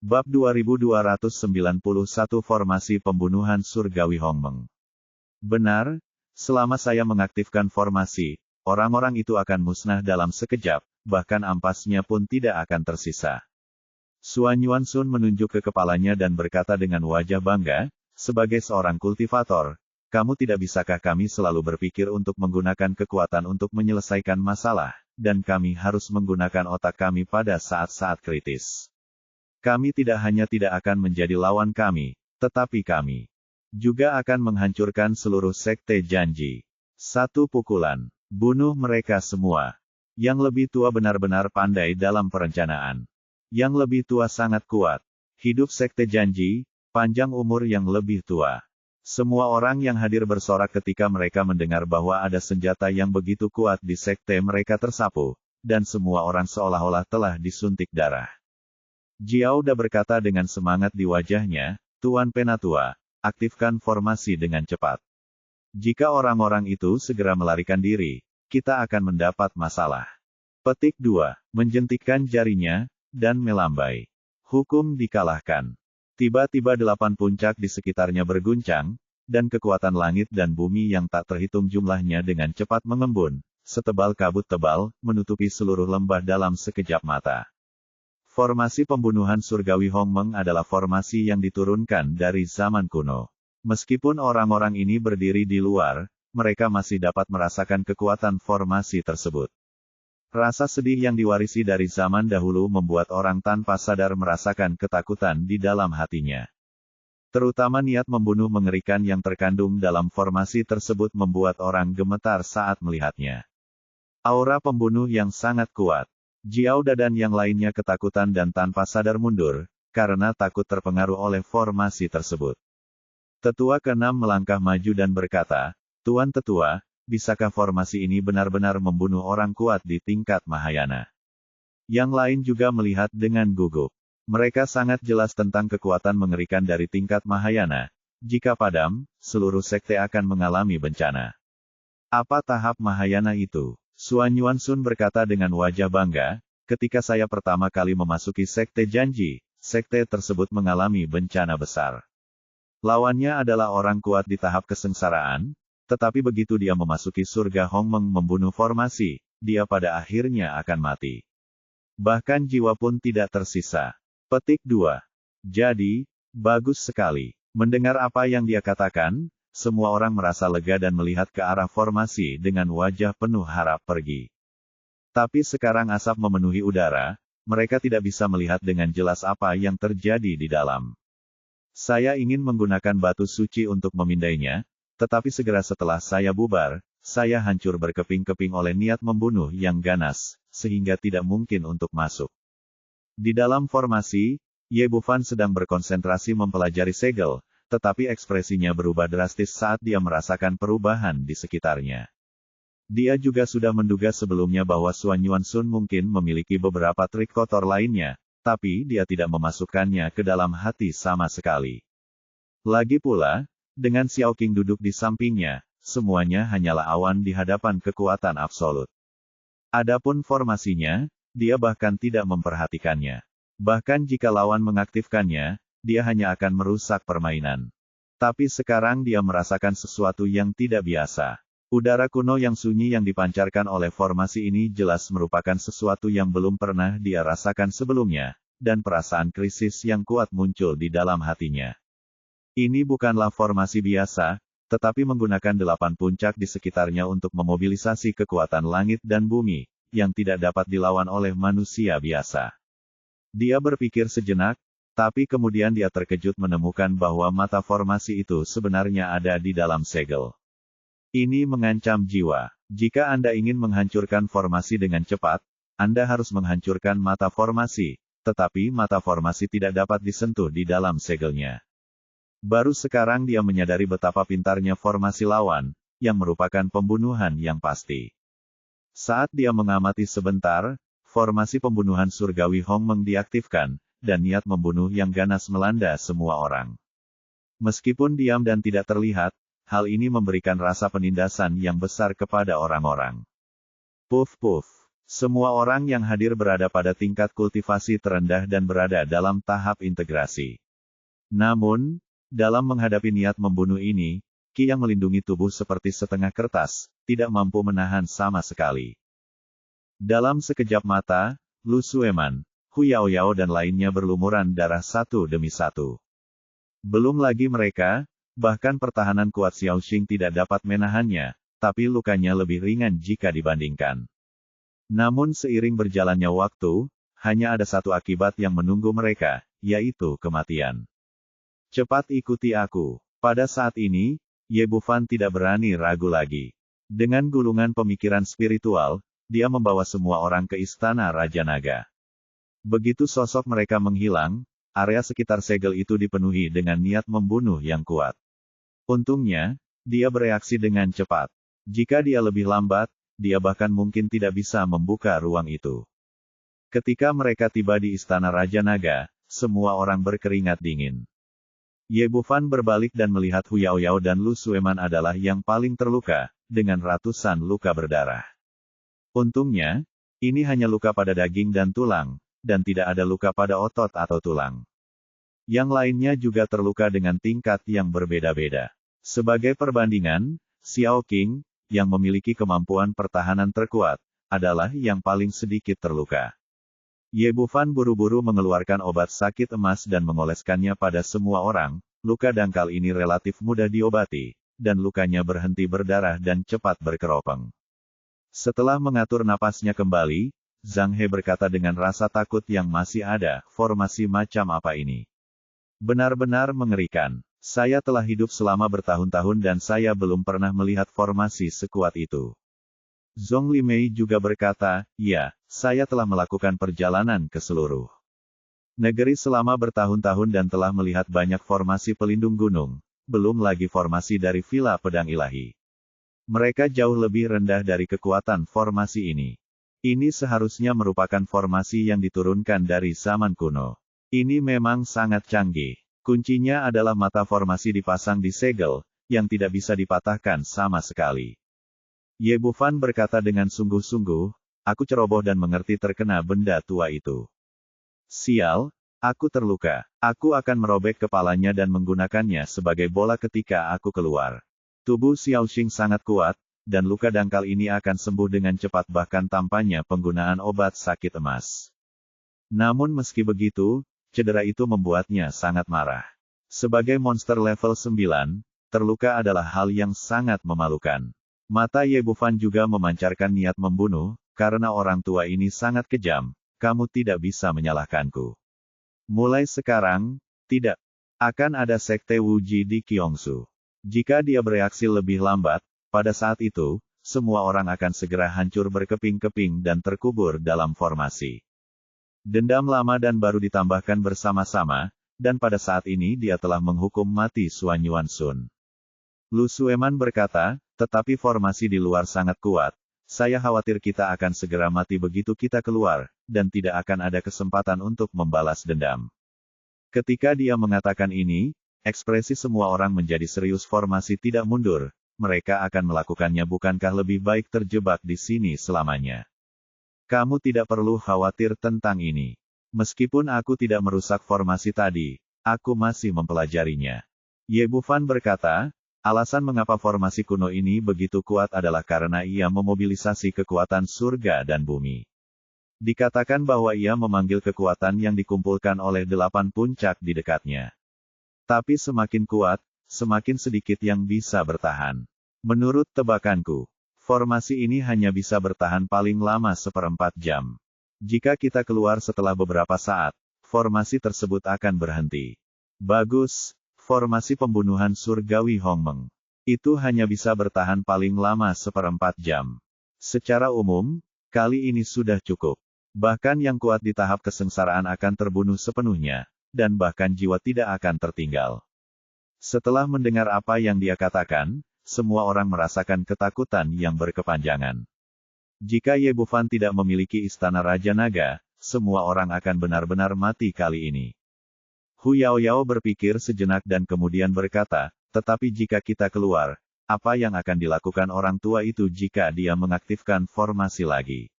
Bab 2291 Formasi Pembunuhan Surgawi Hongmeng. Benar, selama saya mengaktifkan formasi, orang-orang itu akan musnah dalam sekejap, bahkan ampasnya pun tidak akan tersisa. Suan Yuansun menunjuk ke kepalanya dan berkata dengan wajah bangga, sebagai seorang kultivator, kamu tidak bisakah kami selalu berpikir untuk menggunakan kekuatan untuk menyelesaikan masalah, dan kami harus menggunakan otak kami pada saat-saat kritis. Kami tidak hanya tidak akan menjadi lawan kami, tetapi kami juga akan menghancurkan seluruh sekte janji. Satu pukulan, bunuh mereka semua. Yang lebih tua benar-benar pandai dalam perencanaan. Yang lebih tua sangat kuat. Hidup sekte janji, panjang umur yang lebih tua. Semua orang yang hadir bersorak ketika mereka mendengar bahwa ada senjata yang begitu kuat di sekte mereka tersapu, dan semua orang seolah-olah telah disuntik darah. Jiao Da berkata dengan semangat di wajahnya, Tuan Penatua, aktifkan formasi dengan cepat. Jika orang-orang itu segera melarikan diri, kita akan mendapat masalah. Petik 2. Menjentikkan jarinya, dan melambai. Hukum dikalahkan. Tiba-tiba 8 puncak di sekitarnya berguncang, dan kekuatan langit dan bumi yang tak terhitung jumlahnya dengan cepat mengembun, setebal kabut tebal, menutupi seluruh lembah dalam sekejap mata. Formasi pembunuhan surgawi Hongmeng adalah formasi yang diturunkan dari zaman kuno. Meskipun orang-orang ini berdiri di luar, mereka masih dapat merasakan kekuatan formasi tersebut. Rasa sedih yang diwarisi dari zaman dahulu membuat orang tanpa sadar merasakan ketakutan di dalam hatinya. Terutama niat membunuh mengerikan yang terkandung dalam formasi tersebut membuat orang gemetar saat melihatnya. Aura pembunuh yang sangat kuat. Jiao Da dan yang lainnya ketakutan dan tanpa sadar mundur, karena takut terpengaruh oleh formasi tersebut. Tetua ke-6 melangkah maju dan berkata, Tuan Tetua, bisakah formasi ini benar-benar membunuh orang kuat di tingkat Mahayana? Yang lain juga melihat dengan gugup. Mereka sangat jelas tentang kekuatan mengerikan dari tingkat Mahayana. Jika padam, seluruh sekte akan mengalami bencana. Apa tahap Mahayana itu? Suan Yuansun berkata dengan wajah bangga, ketika saya pertama kali memasuki sekte janji, sekte tersebut mengalami bencana besar. Lawannya adalah orang kuat di tahap kesengsaraan, tetapi begitu dia memasuki surga Hongmeng membunuh formasi, dia pada akhirnya akan mati. Bahkan jiwa pun tidak tersisa. Petik 2. Jadi, bagus sekali. Mendengar apa yang dia katakan, semua orang merasa lega dan melihat ke arah formasi dengan wajah penuh harap pergi. Tapi sekarang asap memenuhi udara, mereka tidak bisa melihat dengan jelas apa yang terjadi di dalam. Saya ingin menggunakan batu suci untuk memindainya, tetapi segera setelah saya bubar, saya hancur berkeping-keping oleh niat membunuh yang ganas, sehingga tidak mungkin untuk masuk. Di dalam formasi, Ye Bufan sedang berkonsentrasi mempelajari segel, tetapi ekspresinya berubah drastis saat dia merasakan perubahan di sekitarnya. Dia juga sudah menduga sebelumnya bahwa Suan Yuansun mungkin memiliki beberapa trik kotor lainnya, tapi dia tidak memasukkannya ke dalam hati sama sekali. Lagi pula, dengan Xiao Qing duduk di sampingnya, semuanya hanyalah awan di hadapan kekuatan absolut. Adapun formasinya, dia bahkan tidak memperhatikannya. Bahkan jika lawan mengaktifkannya, dia hanya akan merusak permainan. Tapi sekarang dia merasakan sesuatu yang tidak biasa. Udara kuno yang sunyi yang dipancarkan oleh formasi ini jelas merupakan sesuatu yang belum pernah dia rasakan sebelumnya, dan perasaan krisis yang kuat muncul di dalam hatinya. Ini bukanlah formasi biasa, tetapi menggunakan 8 puncak di sekitarnya untuk memobilisasi kekuatan langit dan bumi, yang tidak dapat dilawan oleh manusia biasa. Dia berpikir sejenak, tapi kemudian dia terkejut menemukan bahwa mata formasi itu sebenarnya ada di dalam segel. Ini mengancam jiwa. Jika Anda ingin menghancurkan formasi dengan cepat, Anda harus menghancurkan mata formasi, tetapi mata formasi tidak dapat disentuh di dalam segelnya. Baru sekarang dia menyadari betapa pintarnya formasi lawan, yang merupakan pembunuhan yang pasti. Saat dia mengamati sebentar, formasi pembunuhan surgawi Hongmeng diaktifkan, dan niat membunuh yang ganas melanda semua orang. Meskipun diam dan tidak terlihat, hal ini memberikan rasa penindasan yang besar kepada orang-orang. Puf puf. Semua orang yang hadir berada pada tingkat kultivasi terendah dan berada dalam tahap integrasi. Namun, dalam menghadapi niat membunuh ini, Qi yang melindungi tubuh seperti setengah kertas, tidak mampu menahan sama sekali. Dalam sekejap mata, Lu Sueman, Hu Yaoyao dan lainnya berlumuran darah satu demi satu. Belum lagi mereka, bahkan pertahanan kuat Xiao Xing tidak dapat menahannya, tapi lukanya lebih ringan jika dibandingkan. Namun seiring berjalannya waktu, hanya ada satu akibat yang menunggu mereka, yaitu kematian. Cepat ikuti aku. Pada saat ini, Ye Bufan tidak berani ragu lagi. Dengan gulungan pemikiran spiritual, dia membawa semua orang ke istana Raja Naga. Begitu sosok mereka menghilang, area sekitar segel itu dipenuhi dengan niat membunuh yang kuat. Untungnya, dia bereaksi dengan cepat. Jika dia lebih lambat, dia bahkan mungkin tidak bisa membuka ruang itu. Ketika mereka tiba di istana Raja Naga, semua orang berkeringat dingin. Ye Bufan berbalik dan melihat Hu Yaoyao dan Lu Sueman adalah yang paling terluka, dengan ratusan luka berdarah. Untungnya, ini hanya luka pada daging dan tulang, dan tidak ada luka pada otot atau tulang. Yang lainnya juga terluka dengan tingkat yang berbeda-beda. Sebagai perbandingan, Xiao Qing, yang memiliki kemampuan pertahanan terkuat, adalah yang paling sedikit terluka. Ye Bufan buru-buru mengeluarkan obat sakit emas dan mengoleskannya pada semua orang. Luka dangkal ini relatif mudah diobati, dan lukanya berhenti berdarah dan cepat berkeropeng. Setelah mengatur napasnya kembali, Zhang He berkata dengan rasa takut yang masih ada, formasi macam apa ini? Benar-benar mengerikan. Saya telah hidup selama bertahun-tahun dan saya belum pernah melihat formasi sekuat itu. Zhong Limei juga berkata, ya, saya telah melakukan perjalanan ke seluruh negeri selama bertahun-tahun dan telah melihat banyak formasi pelindung gunung, belum lagi formasi dari Villa Pedang Ilahi. Mereka jauh lebih rendah dari kekuatan formasi ini. Ini seharusnya merupakan formasi yang diturunkan dari zaman kuno. Ini memang sangat canggih. Kuncinya adalah mata formasi dipasang di segel, yang tidak bisa dipatahkan sama sekali. Ye Bufan berkata dengan sungguh-sungguh, aku ceroboh dan mengerti terkena benda tua itu. Sial, aku terluka. Aku akan merobek kepalanya dan menggunakannya sebagai bola ketika aku keluar. Tubuh Xiao Xing sangat kuat, dan luka dangkal ini akan sembuh dengan cepat bahkan tanpanya penggunaan obat sakit emas. Namun meski begitu, cedera itu membuatnya sangat marah. Sebagai monster level 9, terluka adalah hal yang sangat memalukan. Mata Ye Bufan juga memancarkan niat membunuh, karena orang tua ini sangat kejam, kamu tidak bisa menyalahkanku. Mulai sekarang, tidak akan ada sekte Wuji di Qionsu. Jika dia bereaksi lebih lambat, pada saat itu, semua orang akan segera hancur berkeping-keping dan terkubur dalam formasi. Dendam lama dan baru ditambahkan bersama-sama, dan pada saat ini dia telah menghukum mati Suan Yuansun. Lu Sueman berkata, tetapi formasi di luar sangat kuat, saya khawatir kita akan segera mati begitu kita keluar, dan tidak akan ada kesempatan untuk membalas dendam. Ketika dia mengatakan ini, ekspresi semua orang menjadi serius. Formasi tidak mundur, mereka akan melakukannya. Bukankah lebih baik terjebak di sini selamanya? Kamu tidak perlu khawatir tentang ini. Meskipun aku tidak merusak formasi tadi, aku masih mempelajarinya. Ye Bufan berkata, alasan mengapa formasi kuno ini begitu kuat adalah karena ia memobilisasi kekuatan surga dan bumi. Dikatakan bahwa ia memanggil kekuatan yang dikumpulkan oleh 8 puncak di dekatnya. Tapi semakin kuat, semakin sedikit yang bisa bertahan. Menurut tebakanku, formasi ini hanya bisa bertahan paling lama 1/4 jam. Jika kita keluar setelah beberapa saat, formasi tersebut akan berhenti. Bagus, formasi pembunuhan surgawi Hongmeng. Itu hanya bisa bertahan paling lama 1/4 jam. Secara umum, kali ini sudah cukup. Bahkan yang kuat di tahap kesengsaraan akan terbunuh sepenuhnya, dan bahkan jiwa tidak akan tertinggal. Setelah mendengar apa yang dia katakan, semua orang merasakan ketakutan yang berkepanjangan. Jika Ye Bufan tidak memiliki istana Raja Naga, semua orang akan benar-benar mati kali ini. Hu Yaoyao berpikir sejenak dan kemudian berkata, tetapi jika kita keluar, apa yang akan dilakukan orang tua itu jika dia mengaktifkan formasi lagi?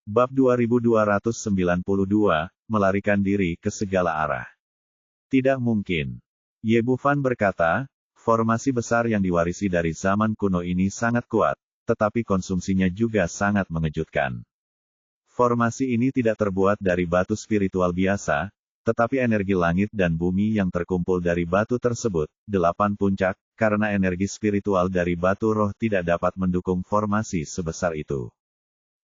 Bab 2292, melarikan diri ke segala arah. Tidak mungkin. Ye Bufan berkata, formasi besar yang diwarisi dari zaman kuno ini sangat kuat, tetapi konsumsinya juga sangat mengejutkan. Formasi ini tidak terbuat dari batu spiritual biasa, tetapi energi langit dan bumi yang terkumpul dari batu tersebut, 8 puncak, karena energi spiritual dari batu roh tidak dapat mendukung formasi sebesar itu.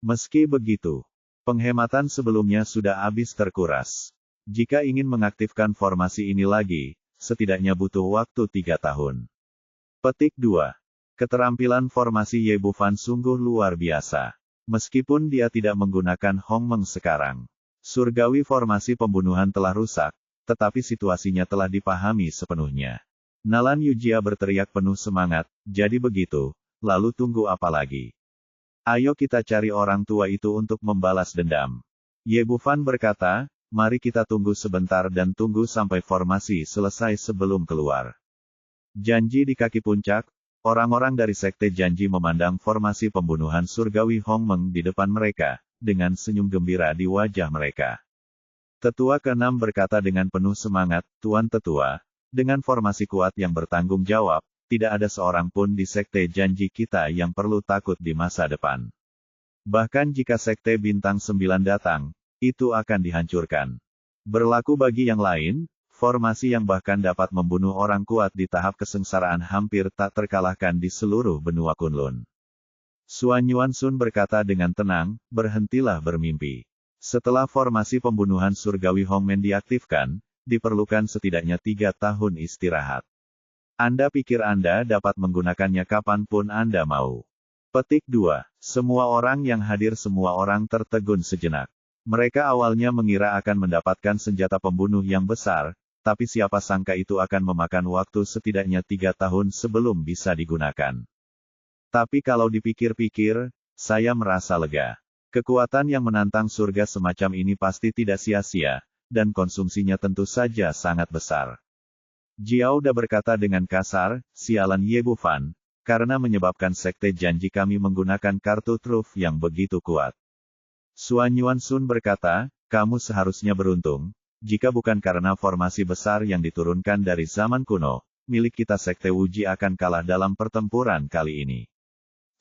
Meski begitu, penghematan sebelumnya sudah habis terkuras. Jika ingin mengaktifkan formasi ini lagi, setidaknya butuh waktu 3 tahun. Petik 2. Keterampilan formasi Ye Bufan sungguh luar biasa. Meskipun dia tidak menggunakan Hongmeng sekarang. Surgawi formasi pembunuhan telah rusak, tetapi situasinya telah dipahami sepenuhnya. Nalan Yujia berteriak penuh semangat, jadi begitu, lalu tunggu apa lagi? Ayo kita cari orang tua itu untuk membalas dendam. Ye Bufan berkata, mari kita tunggu sebentar dan tunggu sampai formasi selesai sebelum keluar. Janji di kaki puncak, orang-orang dari sekte Janji memandang formasi pembunuhan surgawi Hongmeng di depan mereka, dengan senyum gembira di wajah mereka. Tetua ke-6 berkata dengan penuh semangat, Tuan Tetua, dengan formasi kuat yang bertanggung jawab, tidak ada seorang pun di sekte Janji kita yang perlu takut di masa depan. Bahkan jika sekte Bintang 9 datang, itu akan dihancurkan. Berlaku bagi yang lain, formasi yang bahkan dapat membunuh orang kuat di tahap kesengsaraan hampir tak terkalahkan di seluruh benua Kunlun. Suan Yuansun berkata dengan tenang, berhentilah bermimpi. Setelah formasi pembunuhan surgawi Hongmen diaktifkan, diperlukan setidaknya 3 tahun istirahat. Anda pikir Anda dapat menggunakannya kapanpun Anda mau. Petik 2. Semua orang yang hadir semua orang tertegun sejenak. Mereka awalnya mengira akan mendapatkan senjata pembunuh yang besar, tapi siapa sangka itu akan memakan waktu setidaknya 3 tahun sebelum bisa digunakan. Tapi kalau dipikir-pikir, saya merasa lega. Kekuatan yang menantang surga semacam ini pasti tidak sia-sia, dan konsumsinya tentu saja sangat besar. Jiao Da berkata dengan kasar, sialan Ye Bufan, karena menyebabkan sekte Janji kami menggunakan kartu truf yang begitu kuat. Suan Yuansun berkata, kamu seharusnya beruntung, jika bukan karena formasi besar yang diturunkan dari zaman kuno, milik kita sekte Wuji akan kalah dalam pertempuran kali ini.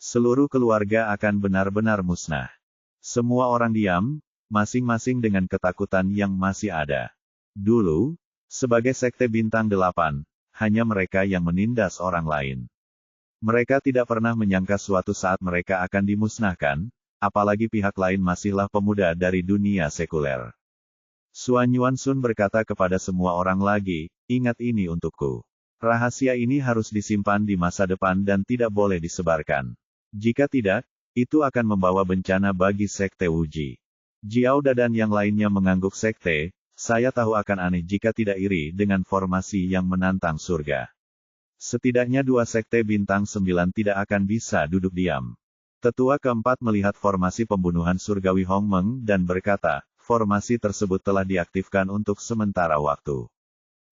Seluruh keluarga akan benar-benar musnah. Semua orang diam, masing-masing dengan ketakutan yang masih ada. Dulu, sebagai sekte Bintang 8, hanya mereka yang menindas orang lain. Mereka tidak pernah menyangka suatu saat mereka akan dimusnahkan, apalagi pihak lain masihlah pemuda dari dunia sekuler. Suan Yuansun berkata kepada semua orang lagi, ingat ini untukku. Rahasia ini harus disimpan di masa depan dan tidak boleh disebarkan. Jika tidak, itu akan membawa bencana bagi sekte Wuji. Jiao Da dan yang lainnya mengangguk sekte. Saya tahu akan aneh jika tidak iri dengan formasi yang menantang surga. Setidaknya 2 sekte Bintang 9 tidak akan bisa duduk diam. Tetua keempat melihat formasi pembunuhan surgawi Hongmeng dan berkata, formasi tersebut telah diaktifkan untuk sementara waktu.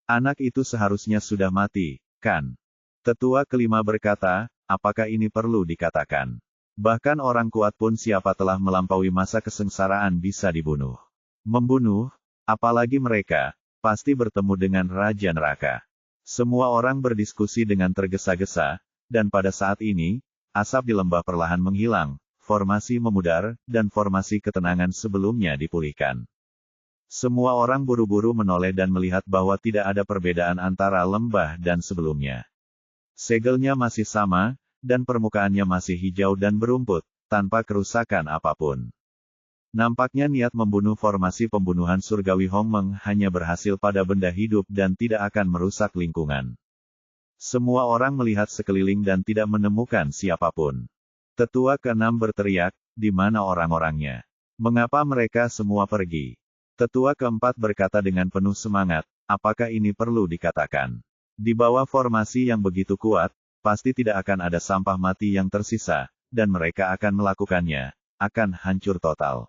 Anak itu seharusnya sudah mati, kan? Tetua kelima berkata, apakah ini perlu dikatakan? Bahkan orang kuat pun siapa telah melampaui masa kesengsaraan bisa dibunuh. Membunuh, apalagi mereka, pasti bertemu dengan Raja Neraka. Semua orang berdiskusi dengan tergesa-gesa, dan pada saat ini, asap di lembah perlahan menghilang, formasi memudar, dan formasi ketenangan sebelumnya dipulihkan. Semua orang buru-buru menoleh dan melihat bahwa tidak ada perbedaan antara lembah dan sebelumnya. Segelnya masih sama, dan permukaannya masih hijau dan berumput, tanpa kerusakan apapun. Nampaknya niat membunuh formasi pembunuhan surgawi Hongmeng hanya berhasil pada benda hidup dan tidak akan merusak lingkungan. Semua orang melihat sekeliling dan tidak menemukan siapapun. Tetua ke-6 berteriak, di mana orang-orangnya? Mengapa mereka semua pergi? Tetua ke-4 berkata dengan penuh semangat, apakah ini perlu dikatakan? Di bawah formasi yang begitu kuat, pasti tidak akan ada sampah mati yang tersisa, dan mereka akan melakukannya, akan hancur total.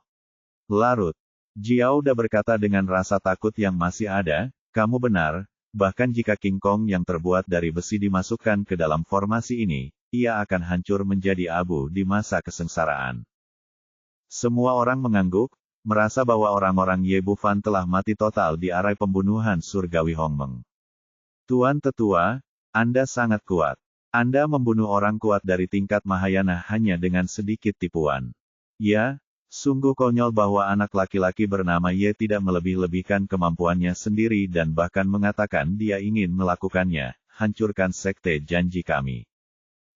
Larut. Jiao Da berkata dengan rasa takut yang masih ada, kamu benar, bahkan jika King Kong yang terbuat dari besi dimasukkan ke dalam formasi ini, ia akan hancur menjadi abu di masa kesengsaraan. Semua orang mengangguk, merasa bahwa orang-orang Ye Bufan telah mati total di arai pembunuhan surgawi Hongmeng. Tuan Tetua, Anda sangat kuat. Anda membunuh orang kuat dari tingkat Mahayana hanya dengan sedikit tipuan. Ya, sungguh konyol bahwa anak laki-laki bernama Ye tidak melebih-lebihkan kemampuannya sendiri dan bahkan mengatakan dia ingin melakukannya, hancurkan sekte janji kami.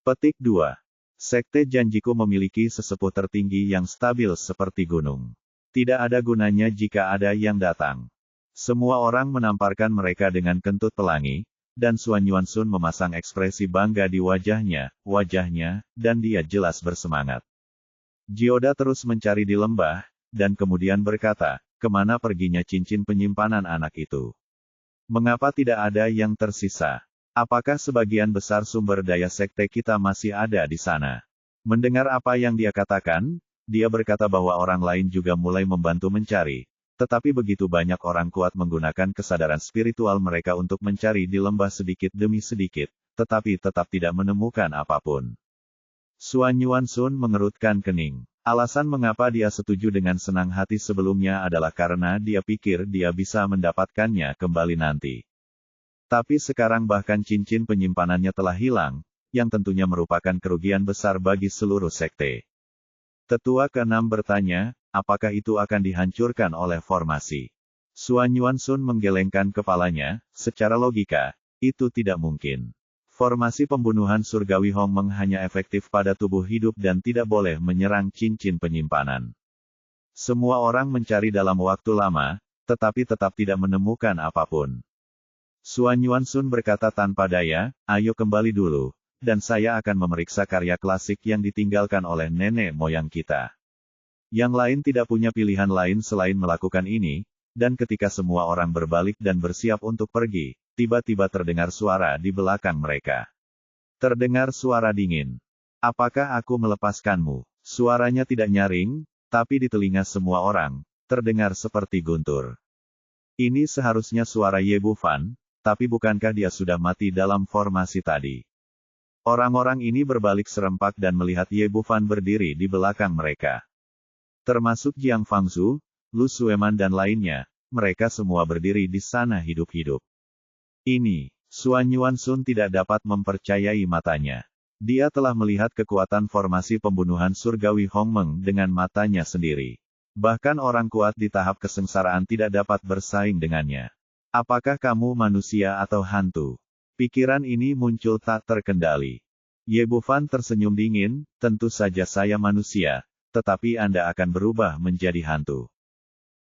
Petik 2. Sekte janjiku memiliki sesepuh tertinggi yang stabil seperti gunung. Tidak ada gunanya jika ada yang datang. Semua orang menamparkan mereka dengan kentut pelangi, dan Suan Yuansun memasang ekspresi bangga di wajahnya, dan dia jelas bersemangat. Jioda terus mencari di lembah, dan kemudian berkata, kemana perginya cincin penyimpanan anak itu? Mengapa tidak ada yang tersisa? Apakah sebagian besar sumber daya sekte kita masih ada di sana? Mendengar apa yang dia katakan, dia berkata bahwa orang lain juga mulai membantu mencari, tetapi begitu banyak orang kuat menggunakan kesadaran spiritual mereka untuk mencari di lembah sedikit demi sedikit, tetapi tetap tidak menemukan apapun. Suan Yuansun mengerutkan kening. Alasan mengapa dia setuju dengan senang hati sebelumnya adalah karena dia pikir dia bisa mendapatkannya kembali nanti. Tapi sekarang bahkan cincin penyimpanannya telah hilang, yang tentunya merupakan kerugian besar bagi seluruh sekte. Tetua ke-6 bertanya, apakah itu akan dihancurkan oleh formasi? Suan Yuansun menggelengkan kepalanya, secara logika, itu tidak mungkin. Formasi pembunuhan surgawi Hongmeng hanya efektif pada tubuh hidup dan tidak boleh menyerang cincin penyimpanan. Semua orang mencari dalam waktu lama, tetapi tetap tidak menemukan apapun. Suan Yuansun berkata tanpa daya, ayo kembali dulu, dan saya akan memeriksa karya klasik yang ditinggalkan oleh nenek moyang kita. Yang lain tidak punya pilihan lain selain melakukan ini, dan ketika semua orang berbalik dan bersiap untuk pergi, tiba-tiba terdengar suara di belakang mereka. Terdengar suara dingin. Apakah aku melepaskanmu? Suaranya tidak nyaring, tapi di telinga semua orang, terdengar seperti guntur. Ini seharusnya suara Ye Bufan, tapi bukankah dia sudah mati dalam formasi tadi? Orang-orang ini berbalik serempak dan melihat Ye Bufan berdiri di belakang mereka. Termasuk Jiang Fangzu, Lu Sueman dan lainnya, mereka semua berdiri di sana hidup-hidup. Ini, Suan Yuansun tidak dapat mempercayai matanya. Dia telah melihat kekuatan formasi pembunuhan surgawi Hongmeng dengan matanya sendiri. Bahkan orang kuat di tahap kesengsaraan tidak dapat bersaing dengannya. Apakah kamu manusia atau hantu? Pikiran ini muncul tak terkendali. Ye Bufan tersenyum dingin, tentu saja saya manusia, tetapi Anda akan berubah menjadi hantu.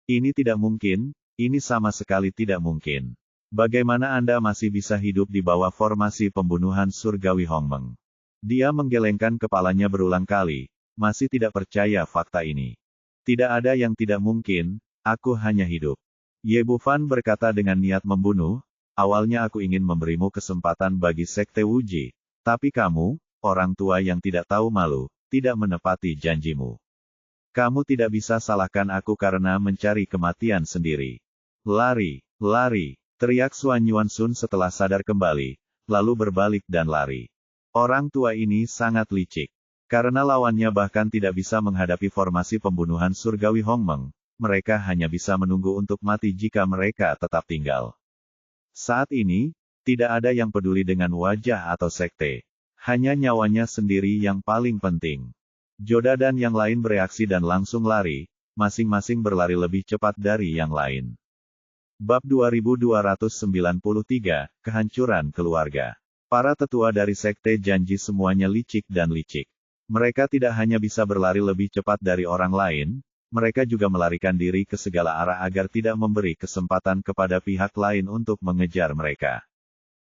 Ini tidak mungkin, ini sama sekali tidak mungkin. Bagaimana Anda masih bisa hidup di bawah formasi pembunuhan surgawi Hongmeng? Dia menggelengkan kepalanya berulang kali, masih tidak percaya fakta ini. Tidak ada yang tidak mungkin, aku hanya hidup. Ye Bufan berkata dengan niat membunuh, awalnya aku ingin memberimu kesempatan bagi Sekte Wuji, tapi kamu, orang tua yang tidak tahu malu, tidak menepati janjimu. Kamu tidak bisa salahkan aku karena mencari kematian sendiri. Lari, lari, teriak Suan Yuansun setelah sadar kembali, lalu berbalik dan lari. Orang tua ini sangat licik. Karena lawannya bahkan tidak bisa menghadapi formasi pembunuhan surgawi Hongmeng, mereka hanya bisa menunggu untuk mati jika mereka tetap tinggal. Saat ini, tidak ada yang peduli dengan wajah atau sekte. Hanya nyawanya sendiri yang paling penting. Joda dan yang lain bereaksi dan langsung lari, masing-masing berlari lebih cepat dari yang lain. Bab 2293, Kehancuran Keluarga. Para tetua dari Sekte Janji semuanya licik dan licik. Mereka tidak hanya bisa berlari lebih cepat dari orang lain, mereka juga melarikan diri ke segala arah agar tidak memberi kesempatan kepada pihak lain untuk mengejar mereka.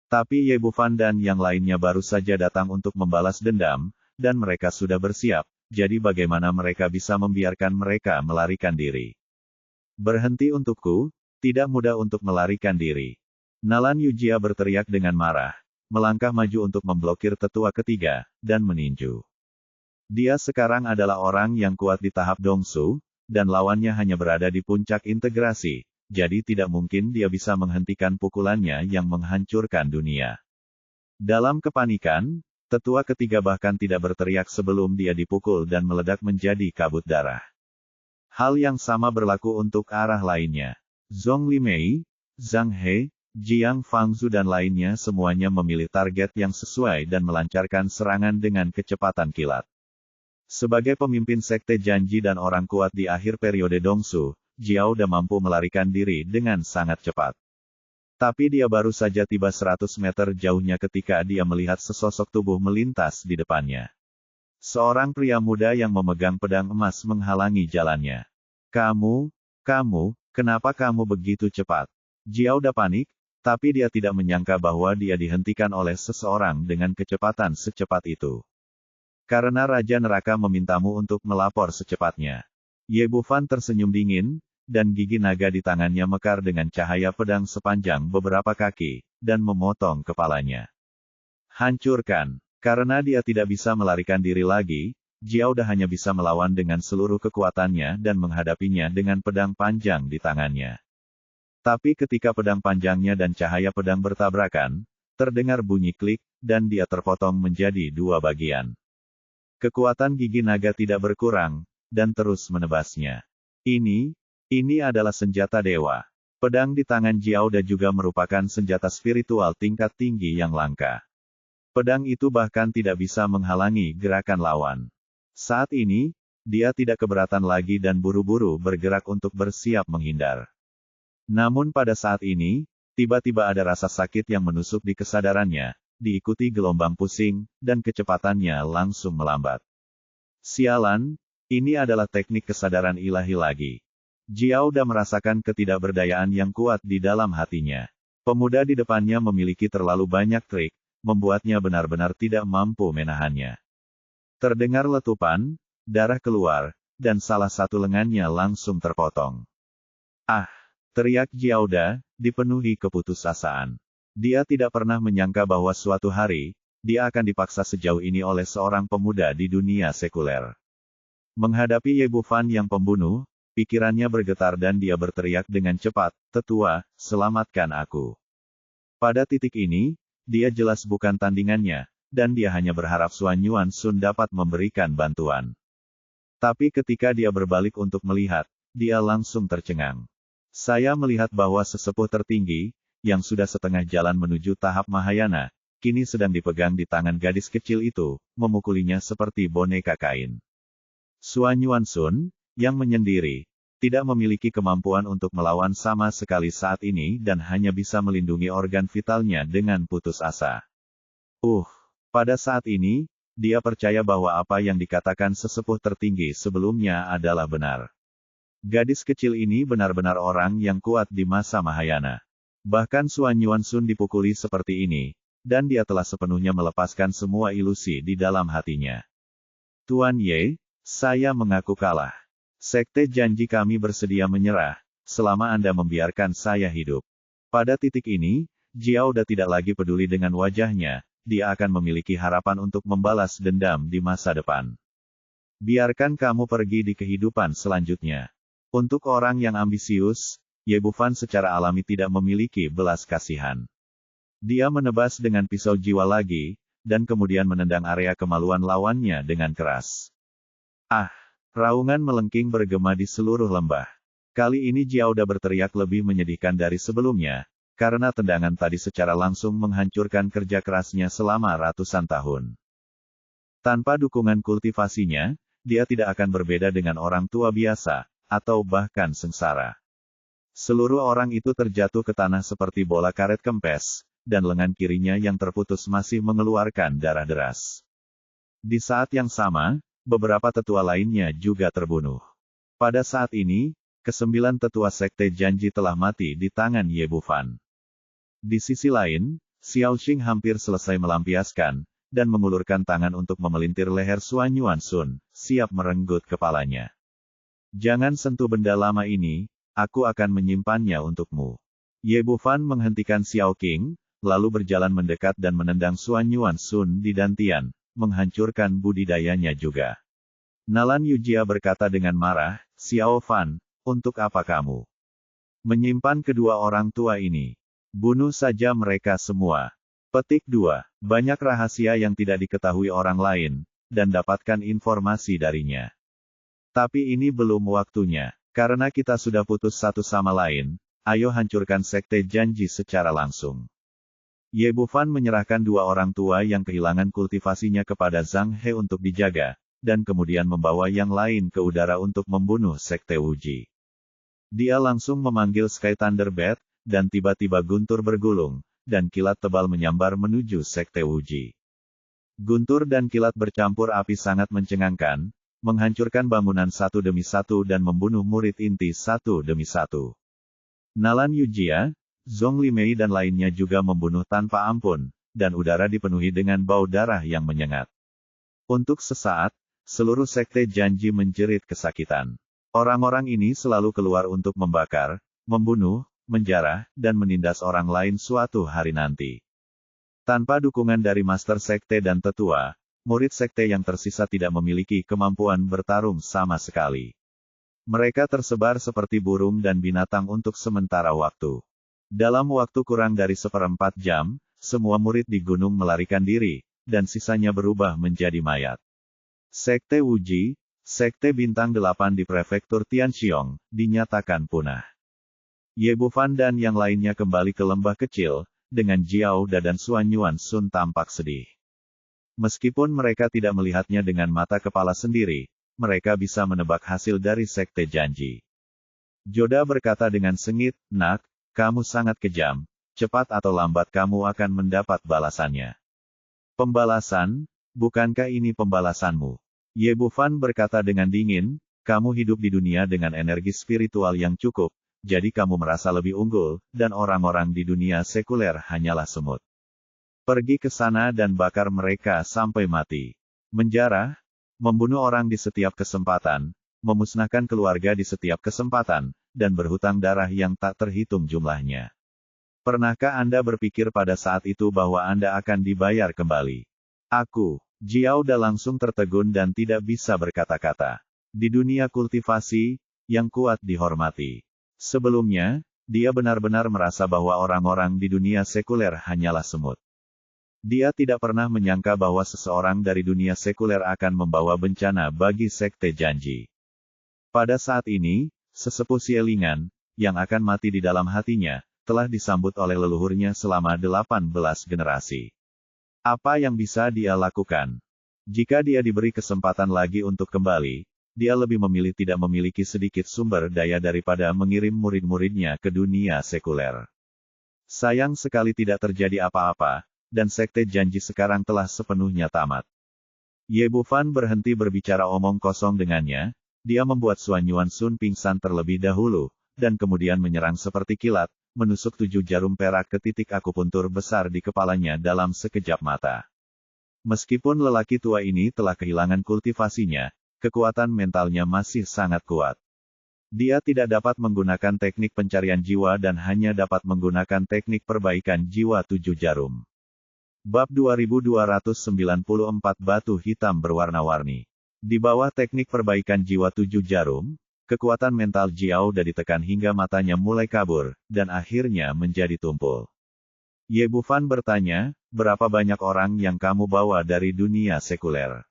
Tapi Ye Bufan dan yang lainnya baru saja datang untuk membalas dendam, dan mereka sudah bersiap, jadi bagaimana mereka bisa membiarkan mereka melarikan diri? Berhenti untukku, tidak mudah untuk melarikan diri. Nalan Yujia berteriak dengan marah, melangkah maju untuk memblokir tetua ketiga, dan meninju. Dia sekarang adalah orang yang kuat di tahap Dongsu, dan lawannya hanya berada di puncak integrasi, jadi tidak mungkin dia bisa menghentikan pukulannya yang menghancurkan dunia. Dalam kepanikan, tetua ketiga bahkan tidak berteriak sebelum dia dipukul dan meledak menjadi kabut darah. Hal yang sama berlaku untuk arah lainnya. Zhong Limei, Zhang He, Jiang Fangzhu dan lainnya semuanya memilih target yang sesuai dan melancarkan serangan dengan kecepatan kilat. Sebagai pemimpin sekte janji dan orang kuat di akhir periode Dongsu, Jiao Da mampu melarikan diri dengan sangat cepat. Tapi dia baru saja tiba 100 meter jauhnya ketika dia melihat sesosok tubuh melintas di depannya. Seorang pria muda yang memegang pedang emas menghalangi jalannya. Kamu, kenapa kamu begitu cepat? Jiao Da panik, tapi dia tidak menyangka bahwa dia dihentikan oleh seseorang dengan kecepatan secepat itu. Karena Raja Neraka memintamu untuk melapor secepatnya. Ye Bufan tersenyum dingin, dan gigi naga di tangannya mekar dengan cahaya pedang sepanjang beberapa kaki, dan memotong kepalanya. Hancurkan. Karena dia tidak bisa melarikan diri lagi, Jiao Da hanya bisa melawan dengan seluruh kekuatannya dan menghadapinya dengan pedang panjang di tangannya. Tapi ketika pedang panjangnya dan cahaya pedang bertabrakan, terdengar bunyi klik, dan dia terpotong menjadi dua bagian. Kekuatan gigi naga tidak berkurang, dan terus menebasnya. Ini adalah senjata dewa. Pedang di tangan Jiao Da juga merupakan senjata spiritual tingkat tinggi yang langka. Pedang itu bahkan tidak bisa menghalangi gerakan lawan. Saat ini, dia tidak keberatan lagi dan buru-buru bergerak untuk bersiap menghindar. Namun pada saat ini, tiba-tiba ada rasa sakit yang menusuk di kesadarannya, diikuti gelombang pusing, dan kecepatannya langsung melambat. Sialan, ini adalah teknik kesadaran ilahi lagi. Jiao Da merasakan ketidakberdayaan yang kuat di dalam hatinya. Pemuda di depannya memiliki terlalu banyak trik, membuatnya benar-benar tidak mampu menahannya. Terdengar letupan, darah keluar, dan salah satu lengannya langsung terpotong. Ah! Teriak Jiao Da, dipenuhi keputusasaan. Dia tidak pernah menyangka bahwa suatu hari, dia akan dipaksa sejauh ini oleh seorang pemuda di dunia sekuler. Menghadapi Ye Bufan yang pembunuh, pikirannya bergetar dan dia berteriak dengan cepat, "Tetua, selamatkan aku." Pada titik ini, dia jelas bukan tandingannya, dan dia hanya berharap Xuan Yuan Sun dapat memberikan bantuan. Tapi ketika dia berbalik untuk melihat, dia langsung tercengang. Saya melihat bahwa sesepuh tertinggi, yang sudah setengah jalan menuju tahap Mahayana, kini sedang dipegang di tangan gadis kecil itu, memukulinya seperti boneka kain. Xuan Yuan Sun, yang menyendiri, tidak memiliki kemampuan untuk melawan sama sekali saat ini dan hanya bisa melindungi organ vitalnya dengan putus asa. Pada saat ini, dia percaya bahwa apa yang dikatakan sesepuh tertinggi sebelumnya adalah benar. Gadis kecil ini benar-benar orang yang kuat di masa Mahayana. Bahkan Xuan Yuan Sun dipukuli seperti ini, dan dia telah sepenuhnya melepaskan semua ilusi di dalam hatinya. Tuan Ye, saya mengaku kalah. Sekte janji kami bersedia menyerah, selama Anda membiarkan saya hidup. Pada titik ini, Jiao Da tidak lagi peduli dengan wajahnya, dia akan memiliki harapan untuk membalas dendam di masa depan. Biarkan kamu pergi di kehidupan selanjutnya. Untuk orang yang ambisius, Ye Bufan secara alami tidak memiliki belas kasihan. Dia menebas dengan pisau jiwa lagi, dan kemudian menendang area kemaluan lawannya dengan keras. Raungan melengking bergema di seluruh lembah. Kali ini Jiao Da berteriak lebih menyedihkan dari sebelumnya, karena tendangan tadi secara langsung menghancurkan kerja kerasnya selama ratusan tahun. Tanpa dukungan kultivasinya, dia tidak akan berbeda dengan orang tua biasa, atau bahkan sengsara. Seluruh orang itu terjatuh ke tanah seperti bola karet kempes, dan lengan kirinya yang terputus masih mengeluarkan darah deras. Di saat yang sama, beberapa tetua lainnya juga terbunuh. Pada saat ini, ke-9 tetua sekte janji telah mati di tangan Ye Bufan. Di sisi lain, Xiao Xing hampir selesai melampiaskan, dan mengulurkan tangan untuk memelintir leher Xuan Yuan Sun, siap merenggut kepalanya. Jangan sentuh benda lama ini, aku akan menyimpannya untukmu. Ye Bufan menghentikan Xiao Qing, lalu berjalan mendekat dan menendang Xuan Yuan Sun di dantian, menghancurkan budidayanya juga. Nalan Yujia berkata dengan marah, "Xiao Fan, untuk apa kamu menyimpan kedua orang tua ini? Bunuh saja mereka semua." Petik 2. Banyak rahasia yang tidak diketahui orang lain, dan dapatkan informasi darinya. Tapi ini belum waktunya. Karena kita sudah putus satu sama lain, ayo hancurkan sekte janji secara langsung. Ye Bufan menyerahkan dua orang tua yang kehilangan kultivasinya kepada Zhang He untuk dijaga, dan kemudian membawa yang lain ke udara untuk membunuh sekte Wuji. Dia langsung memanggil Sky Thunder Bat, dan tiba-tiba guntur bergulung, dan kilat tebal menyambar menuju sekte Wuji. Guntur dan kilat bercampur api sangat mencengangkan, menghancurkan bangunan satu demi satu dan membunuh murid inti satu demi satu. Nalan Yujia, Zhong Limei dan lainnya juga membunuh tanpa ampun, dan udara dipenuhi dengan bau darah yang menyengat. Untuk sesaat, seluruh sekte janji menjerit kesakitan. Orang-orang ini selalu keluar untuk membakar, membunuh, menjarah, dan menindas orang lain suatu hari nanti. Tanpa dukungan dari Master Sekte dan Tetua, murid sekte yang tersisa tidak memiliki kemampuan bertarung sama sekali. Mereka tersebar seperti burung dan binatang untuk sementara waktu. Dalam waktu kurang dari 1/4 jam, semua murid di gunung melarikan diri, dan sisanya berubah menjadi mayat. Sekte Wuji, Sekte Bintang 8 di Prefektur Tianxiong, dinyatakan punah. Ye Bufan dan yang lainnya kembali ke lembah kecil, dengan Jiao Da dan Suan Yuan Sun tampak sedih. Meskipun mereka tidak melihatnya dengan mata kepala sendiri, mereka bisa menebak hasil dari sekte janji. Joda berkata dengan sengit, "Nak, kamu sangat kejam, cepat atau lambat kamu akan mendapat balasannya." "Pembalasan? Bukankah ini pembalasanmu?" Ye Bufan berkata dengan dingin, "Kamu hidup di dunia dengan energi spiritual yang cukup, jadi kamu merasa lebih unggul, dan orang-orang di dunia sekuler hanyalah semut. Pergi ke sana dan bakar mereka sampai mati. Menjarah, membunuh orang di setiap kesempatan, memusnahkan keluarga di setiap kesempatan, dan berhutang darah yang tak terhitung jumlahnya. Pernahkah Anda berpikir pada saat itu bahwa Anda akan dibayar kembali?" "Aku." Jiao Da langsung tertegun dan tidak bisa berkata-kata. Di dunia kultivasi, yang kuat dihormati. Sebelumnya, dia benar-benar merasa bahwa orang-orang di dunia sekuler hanyalah semut. Dia tidak pernah menyangka bahwa seseorang dari dunia sekuler akan membawa bencana bagi sekte janji. Pada saat ini, sesepuh Xielingan, yang akan mati di dalam hatinya, telah disambut oleh leluhurnya selama 18 generasi. Apa yang bisa dia lakukan? Jika dia diberi kesempatan lagi untuk kembali, dia lebih memilih tidak memiliki sedikit sumber daya daripada mengirim murid-muridnya ke dunia sekuler. Sayang sekali tidak terjadi apa-apa, dan sekte janji sekarang telah sepenuhnya tamat. Ye Bufan berhenti berbicara omong kosong dengannya, dia membuat Suan Yuan Sun pingsan terlebih dahulu, dan kemudian menyerang seperti kilat, menusuk 7 jarum perak ke titik akupuntur besar di kepalanya dalam sekejap mata. Meskipun lelaki tua ini telah kehilangan kultivasinya, kekuatan mentalnya masih sangat kuat. Dia tidak dapat menggunakan teknik pencarian jiwa dan hanya dapat menggunakan teknik perbaikan jiwa 7 jarum. Bab 2294 Batu Hitam Berwarna-Warni. Di bawah teknik perbaikan jiwa 7 jarum, kekuatan mental Jiao Da ditekan hingga matanya mulai kabur, dan akhirnya menjadi tumpul. Ye Bufan bertanya, "Berapa banyak orang yang kamu bawa dari dunia sekuler?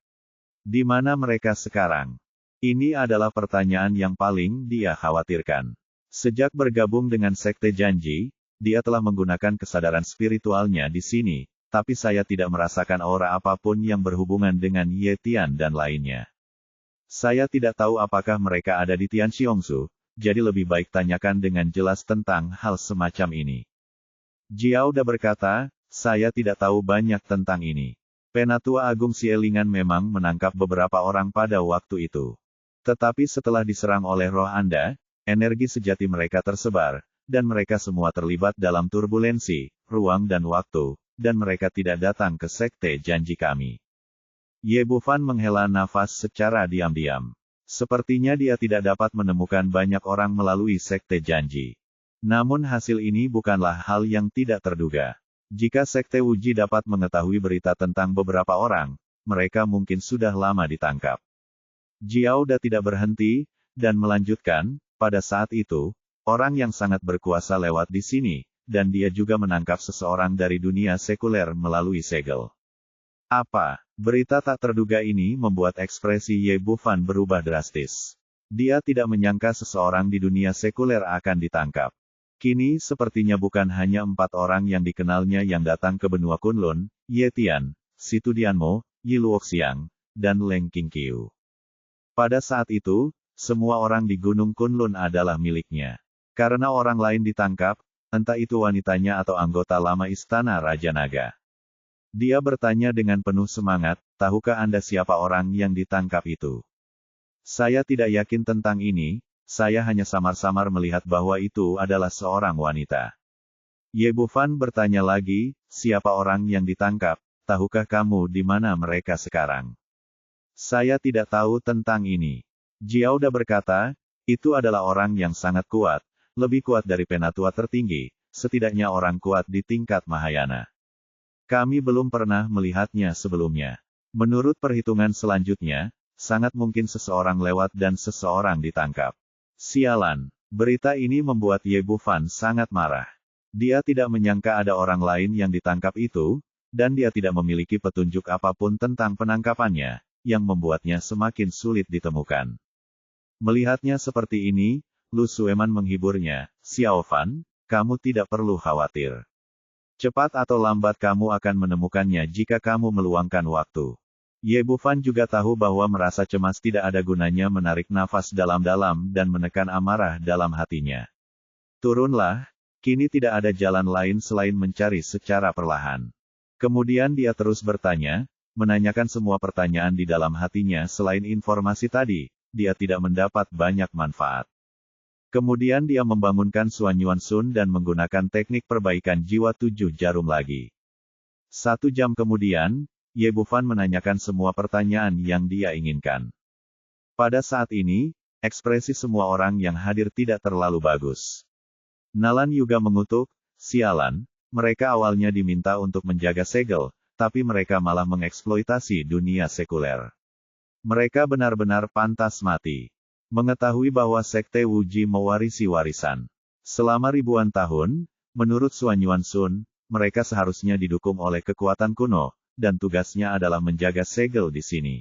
Di mana mereka sekarang?" Ini adalah pertanyaan yang paling dia khawatirkan. Sejak bergabung dengan sekte janji, dia telah menggunakan kesadaran spiritualnya di sini, tapi saya tidak merasakan aura apapun yang berhubungan dengan Ye Tian dan lainnya. Saya tidak tahu apakah mereka ada di Tianxiongsu, jadi lebih baik tanyakan dengan jelas tentang hal semacam ini. Jiao Da berkata, "Saya tidak tahu banyak tentang ini. Penatua Agung Xielingan memang menangkap beberapa orang pada waktu itu. Tetapi setelah diserang oleh roh Anda, energi sejati mereka tersebar, dan mereka semua terlibat dalam turbulensi, ruang dan waktu, dan mereka tidak datang ke sekte janji kami." Ye Bufan menghela nafas secara diam-diam. Sepertinya dia tidak dapat menemukan banyak orang melalui sekte janji. Namun hasil ini bukanlah hal yang tidak terduga. Jika sekte Wuji dapat mengetahui berita tentang beberapa orang, mereka mungkin sudah lama ditangkap. Jiao Da tidak berhenti, dan melanjutkan, "Pada saat itu, orang yang sangat berkuasa lewat di sini, dan dia juga menangkap seseorang dari dunia sekuler melalui segel. Apa? Berita tak terduga ini membuat ekspresi Ye Bufan berubah drastis. Dia tidak menyangka seseorang di dunia sekuler akan ditangkap. Kini sepertinya bukan hanya 4 orang yang dikenalnya yang datang ke benua Kunlun, Ye Tian, Si Tudianmo, Yi Luoxiang, dan Leng Qingqiu. Pada saat itu, semua orang di Gunung Kunlun adalah miliknya. Karena orang lain ditangkap, entah itu wanitanya atau anggota lama Istana Raja Naga. Dia bertanya dengan penuh semangat, tahukah Anda siapa orang yang ditangkap itu? Saya tidak yakin tentang ini, saya hanya samar-samar melihat bahwa itu adalah seorang wanita. Ye Bufan bertanya lagi, siapa orang yang ditangkap, tahukah kamu di mana mereka sekarang? Saya tidak tahu tentang ini. Jiaoda berkata, itu adalah orang yang sangat kuat, lebih kuat dari penatua tertinggi, setidaknya orang kuat di tingkat Mahayana. Kami belum pernah melihatnya sebelumnya. Menurut perhitungan selanjutnya, sangat mungkin seseorang lewat dan seseorang ditangkap. Sialan, berita ini membuat Ye Bufan sangat marah. Dia tidak menyangka ada orang lain yang ditangkap itu, dan dia tidak memiliki petunjuk apapun tentang penangkapannya, yang membuatnya semakin sulit ditemukan. Melihatnya seperti ini, Lu Sueman menghiburnya, Xiao Fan, kamu tidak perlu khawatir. Cepat atau lambat kamu akan menemukannya jika kamu meluangkan waktu. Ye Bufan juga tahu bahwa merasa cemas tidak ada gunanya menarik nafas dalam-dalam dan menekan amarah dalam hatinya. Turunlah, kini tidak ada jalan lain selain mencari secara perlahan. Kemudian dia terus bertanya, menanyakan semua pertanyaan di dalam hatinya selain informasi tadi, dia tidak mendapat banyak manfaat. Kemudian dia membangunkan Suan Yuan Sun dan menggunakan teknik perbaikan jiwa 7 jarum lagi. 1 jam kemudian, Ye Bufan menanyakan semua pertanyaan yang dia inginkan. Pada saat ini, ekspresi semua orang yang hadir tidak terlalu bagus. Nalan juga mengutuk, sialan, mereka awalnya diminta untuk menjaga segel, tapi mereka malah mengeksploitasi dunia sekuler. Mereka benar-benar pantas mati. Mengetahui bahwa Sekte Wuji mewarisi warisan selama ribuan tahun, menurut Suan Yuan Sun, mereka seharusnya didukung oleh kekuatan kuno, dan tugasnya adalah menjaga segel di sini.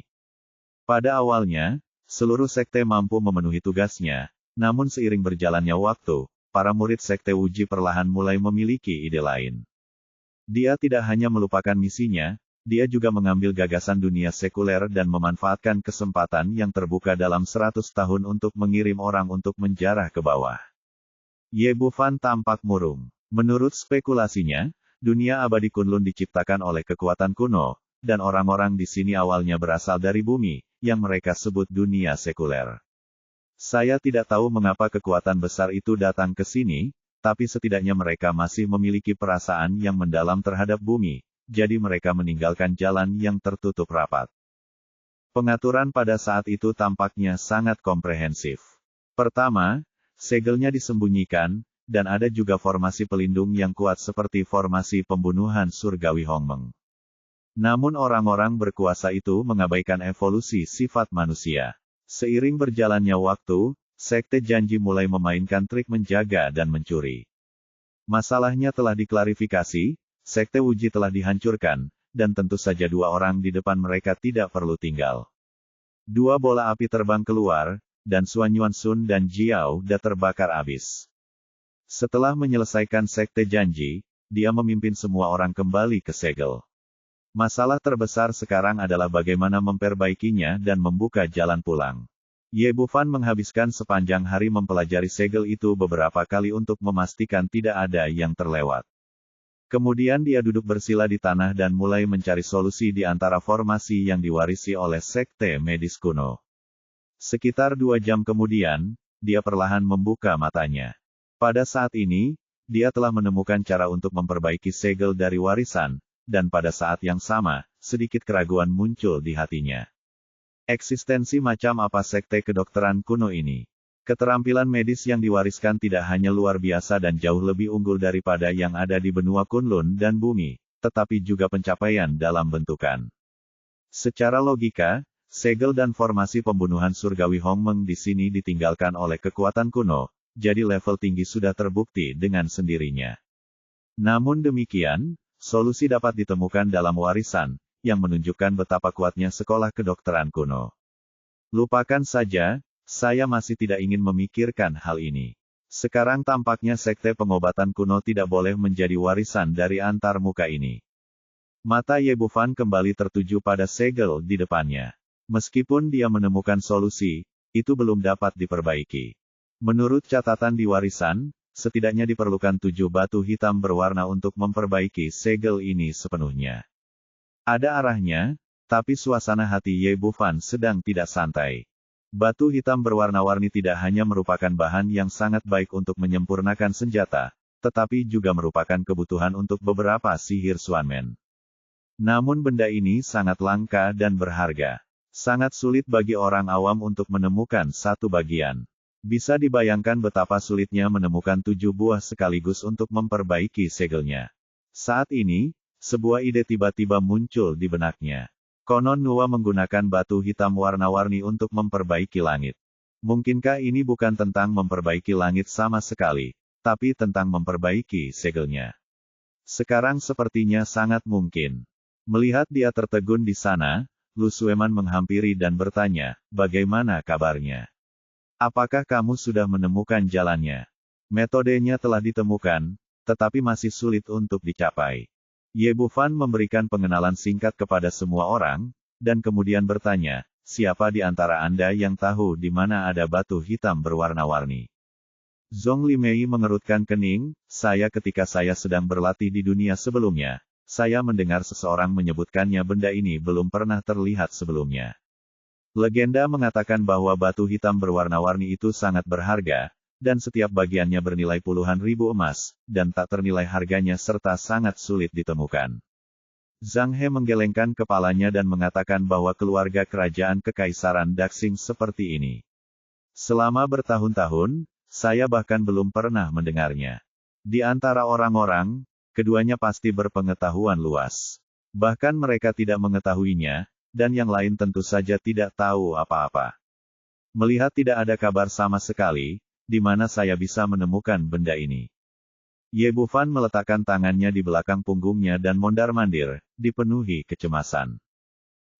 Pada awalnya, seluruh sekte mampu memenuhi tugasnya, namun seiring berjalannya waktu, para murid Sekte Wuji perlahan mulai memiliki ide lain. Dia tidak hanya melupakan misinya, dia juga mengambil gagasan dunia sekuler dan memanfaatkan kesempatan yang terbuka dalam 100 tahun untuk mengirim orang untuk menjarah ke bawah. Ye Bufan tampak murung. Menurut spekulasinya, dunia abadi Kunlun diciptakan oleh kekuatan kuno, dan orang-orang di sini awalnya berasal dari bumi, yang mereka sebut dunia sekuler. Saya tidak tahu mengapa kekuatan besar itu datang ke sini, tapi setidaknya mereka masih memiliki perasaan yang mendalam terhadap bumi. Jadi mereka meninggalkan jalan yang tertutup rapat. Pengaturan pada saat itu tampaknya sangat komprehensif. Pertama, segelnya disembunyikan, dan ada juga formasi pelindung yang kuat seperti formasi pembunuhan surgawi Hongmeng. Namun orang-orang berkuasa itu mengabaikan evolusi sifat manusia. Seiring berjalannya waktu, Sekte Janji mulai memainkan trik menjaga dan mencuri. Masalahnya telah diklarifikasi, Sekte Wuji telah dihancurkan, dan tentu saja 2 orang di depan mereka tidak perlu tinggal. 2 bola api terbang keluar, dan Suan Yuan Sun dan Jiao Da terbakar habis. Setelah menyelesaikan Sekte Janji, dia memimpin semua orang kembali ke segel. Masalah terbesar sekarang adalah bagaimana memperbaikinya dan membuka jalan pulang. Ye Bufan menghabiskan sepanjang hari mempelajari segel itu beberapa kali untuk memastikan tidak ada yang terlewat. Kemudian dia duduk bersila di tanah dan mulai mencari solusi di antara formasi yang diwarisi oleh sekte medis kuno. Sekitar 2 jam kemudian, dia perlahan membuka matanya. Pada saat ini, dia telah menemukan cara untuk memperbaiki segel dari warisan, dan pada saat yang sama, sedikit keraguan muncul di hatinya. Eksistensi macam apa sekte kedokteran kuno ini? Keterampilan medis yang diwariskan tidak hanya luar biasa dan jauh lebih unggul daripada yang ada di benua Kunlun dan bumi, tetapi juga pencapaian dalam bentukan. Secara logika, segel dan formasi pembunuhan surgawi Hongmeng di sini ditinggalkan oleh kekuatan kuno, jadi level tinggi sudah terbukti dengan sendirinya. Namun demikian, solusi dapat ditemukan dalam warisan, yang menunjukkan betapa kuatnya sekolah kedokteran kuno. Lupakan saja, saya masih tidak ingin memikirkan hal ini. Sekarang tampaknya sekte pengobatan kuno tidak boleh menjadi warisan dari antar muka ini. Mata Ye Bufan kembali tertuju pada segel di depannya. Meskipun dia menemukan solusi, itu belum dapat diperbaiki. Menurut catatan di warisan, setidaknya diperlukan 7 batu hitam berwarna untuk memperbaiki segel ini sepenuhnya. Ada arahnya, tapi suasana hati Ye Bufan sedang tidak santai. Batu hitam berwarna-warni tidak hanya merupakan bahan yang sangat baik untuk menyempurnakan senjata, tetapi juga merupakan kebutuhan untuk beberapa sihir Xuanmen. Namun benda ini sangat langka dan berharga. Sangat sulit bagi orang awam untuk menemukan satu bagian. Bisa dibayangkan betapa sulitnya menemukan 7 buah sekaligus untuk memperbaiki segelnya. Saat ini, sebuah ide tiba-tiba muncul di benaknya. Konon Nuwa menggunakan batu hitam warna-warni untuk memperbaiki langit. Mungkinkah ini bukan tentang memperbaiki langit sama sekali, tapi tentang memperbaiki segelnya? Sekarang sepertinya sangat mungkin. Melihat dia tertegun di sana, Lu Sueman menghampiri dan bertanya, "Bagaimana kabarnya? Apakah kamu sudah menemukan jalannya?" Metodenya telah ditemukan, tetapi masih sulit untuk dicapai. Ye Bufan memberikan pengenalan singkat kepada semua orang, dan kemudian bertanya, "Siapa di antara Anda yang tahu di mana ada batu hitam berwarna-warni?" Zhong Limei mengerutkan kening, ketika saya sedang berlatih di dunia sebelumnya, saya mendengar seseorang menyebutkannya benda ini belum pernah terlihat sebelumnya. Legenda mengatakan bahwa batu hitam berwarna-warni itu sangat berharga, dan setiap bagiannya bernilai puluhan ribu emas, dan tak ternilai harganya serta sangat sulit ditemukan. Zhang He menggelengkan kepalanya dan mengatakan bahwa keluarga kerajaan Kekaisaran Daxing seperti ini. Selama bertahun-tahun, saya bahkan belum pernah mendengarnya. Di antara orang-orang, keduanya pasti berpengetahuan luas. Bahkan mereka tidak mengetahuinya, dan yang lain tentu saja tidak tahu apa-apa. Melihat tidak ada kabar sama sekali, di mana saya bisa menemukan benda ini? Ye Bufan meletakkan tangannya di belakang punggungnya dan mondar-mandir, dipenuhi kecemasan.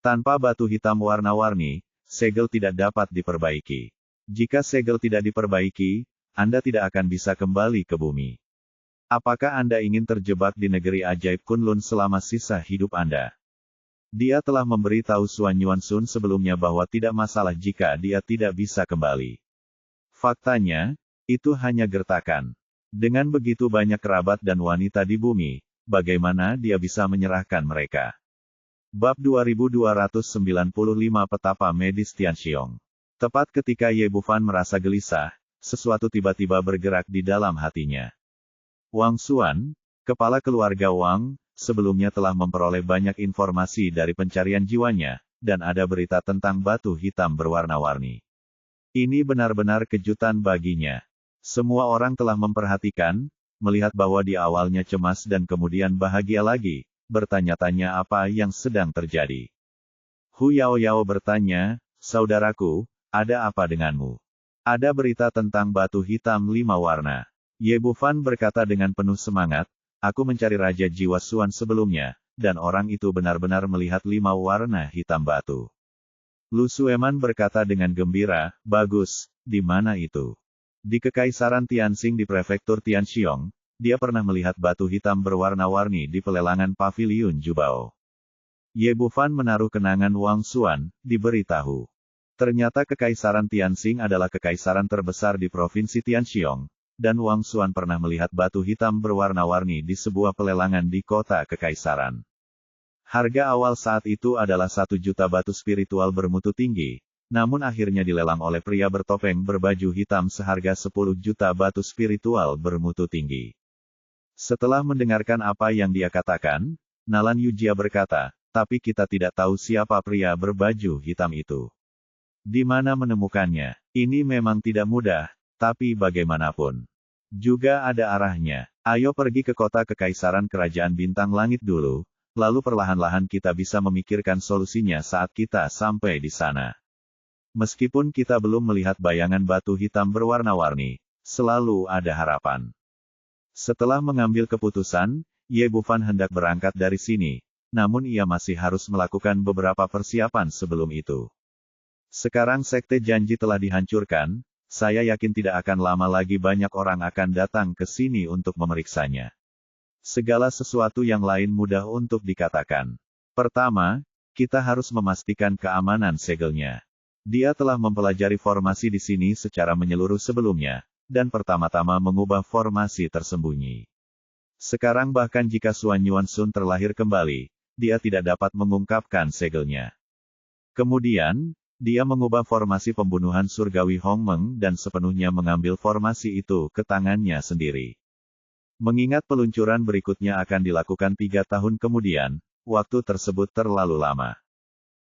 Tanpa batu hitam warna-warni, segel tidak dapat diperbaiki. Jika segel tidak diperbaiki, Anda tidak akan bisa kembali ke bumi. Apakah Anda ingin terjebak di negeri ajaib Kunlun selama sisa hidup Anda? Dia telah memberitahu Xuan Yuansun sebelumnya bahwa tidak masalah jika dia tidak bisa kembali. Faktanya, itu hanya gertakan. Dengan begitu banyak kerabat dan wanita di bumi, bagaimana dia bisa menyerahkan mereka? Bab 2295 Petapa Medis Tianxiong. Tepat ketika Ye Bufan merasa gelisah, sesuatu tiba-tiba bergerak di dalam hatinya. Wang Xuan, kepala keluarga Wang, sebelumnya telah memperoleh banyak informasi dari pencarian jiwanya, dan ada berita tentang batu hitam berwarna-warni. Ini benar-benar kejutan baginya. Semua orang telah memperhatikan, melihat bahwa dia awalnya cemas dan kemudian bahagia lagi, bertanya-tanya apa yang sedang terjadi. Hu Yao Yao bertanya, "Saudaraku, ada apa denganmu? Ada berita tentang batu hitam 5 warna." Ye Bufan berkata dengan penuh semangat, "Aku mencari Raja Jiwa Xuan sebelumnya, dan orang itu benar-benar melihat 5 warna hitam batu." Lu Sueman berkata dengan gembira, "Bagus, di mana itu?" Di Kekaisaran Tianxing di Prefektur Tianxiong, dia pernah melihat batu hitam berwarna-warni di pelelangan Paviliun Jubao. Ye Bufan menaruh kenangan Wang Xuan, diberitahu. Ternyata Kekaisaran Tianxing adalah kekaisaran terbesar di Provinsi Tianxiong, dan Wang Xuan pernah melihat batu hitam berwarna-warni di sebuah pelelangan di kota Kekaisaran. Harga awal saat itu adalah 1 juta batu spiritual bermutu tinggi, namun akhirnya dilelang oleh pria bertopeng berbaju hitam seharga 10 juta batu spiritual bermutu tinggi. Setelah mendengarkan apa yang dia katakan, Nalan Yujia berkata, "Tapi kita tidak tahu siapa pria berbaju hitam itu. Di mana menemukannya? Ini memang tidak mudah, tapi bagaimanapun juga ada arahnya. Ayo pergi ke kota Kekaisaran Kerajaan Bintang Langit dulu. Lalu perlahan-lahan kita bisa memikirkan solusinya saat kita sampai di sana. Meskipun kita belum melihat bayangan batu hitam berwarna-warni, selalu ada harapan." Setelah mengambil keputusan, Ye Bufan hendak berangkat dari sini, namun ia masih harus melakukan beberapa persiapan sebelum itu. Sekarang Sekte Janji telah dihancurkan, saya yakin tidak akan lama lagi banyak orang akan datang ke sini untuk memeriksanya. Segala sesuatu yang lain mudah untuk dikatakan. Pertama, kita harus memastikan keamanan segelnya. Dia telah mempelajari formasi di sini secara menyeluruh sebelumnya, dan pertama-tama mengubah formasi tersembunyi. Sekarang bahkan jika Xuan Yuansun terlahir kembali, dia tidak dapat mengungkapkan segelnya. Kemudian, dia mengubah formasi pembunuhan surgawi Hongmeng dan sepenuhnya mengambil formasi itu ke tangannya sendiri. Mengingat peluncuran berikutnya akan dilakukan 3 tahun kemudian, waktu tersebut terlalu lama.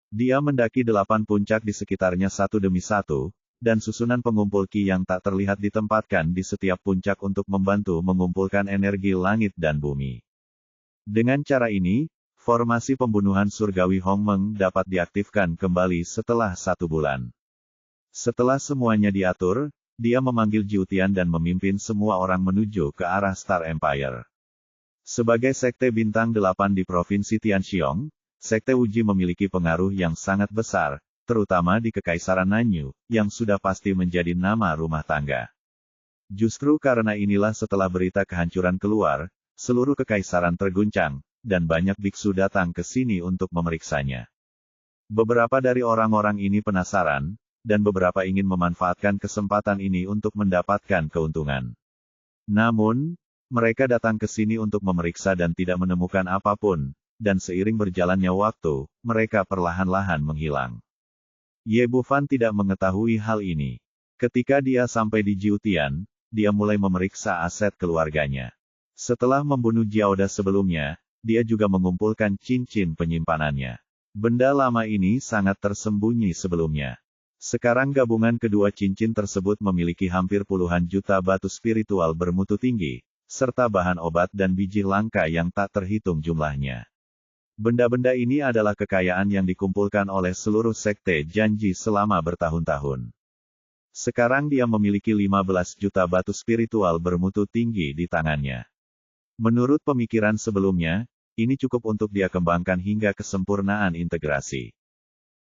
Dia mendaki 8 puncak di sekitarnya satu demi satu, dan susunan pengumpul Qi yang tak terlihat ditempatkan di setiap puncak untuk membantu mengumpulkan energi langit dan bumi. Dengan cara ini, formasi pembunuhan surgawi Hongmeng dapat diaktifkan kembali setelah 1 bulan. Setelah semuanya diatur, dia memanggil Jiutian dan memimpin semua orang menuju ke arah Star Empire. Sebagai Sekte Bintang 8 di Provinsi Tianxiong, Sekte Wuji memiliki pengaruh yang sangat besar, terutama di Kekaisaran Nanyu, yang sudah pasti menjadi nama rumah tangga. Justru karena inilah setelah berita kehancuran keluar, seluruh kekaisaran terguncang, dan banyak biksu datang ke sini untuk memeriksanya. Beberapa dari orang-orang ini penasaran, dan beberapa ingin memanfaatkan kesempatan ini untuk mendapatkan keuntungan. Namun, mereka datang ke sini untuk memeriksa dan tidak menemukan apapun, dan seiring berjalannya waktu, mereka perlahan-lahan menghilang. Ye Bufan tidak mengetahui hal ini. Ketika dia sampai di Jiutian, dia mulai memeriksa aset keluarganya. Setelah membunuh Jiaoda sebelumnya, dia juga mengumpulkan cincin penyimpanannya. Benda lama ini sangat tersembunyi sebelumnya. Sekarang gabungan kedua cincin tersebut memiliki hampir puluhan juta batu spiritual bermutu tinggi, serta bahan obat dan biji langka yang tak terhitung jumlahnya. Benda-benda ini adalah kekayaan yang dikumpulkan oleh seluruh Sekte Janji selama bertahun-tahun. Sekarang dia memiliki 15 juta batu spiritual bermutu tinggi di tangannya. Menurut pemikiran sebelumnya, ini cukup untuk dia kembangkan hingga kesempurnaan integrasi.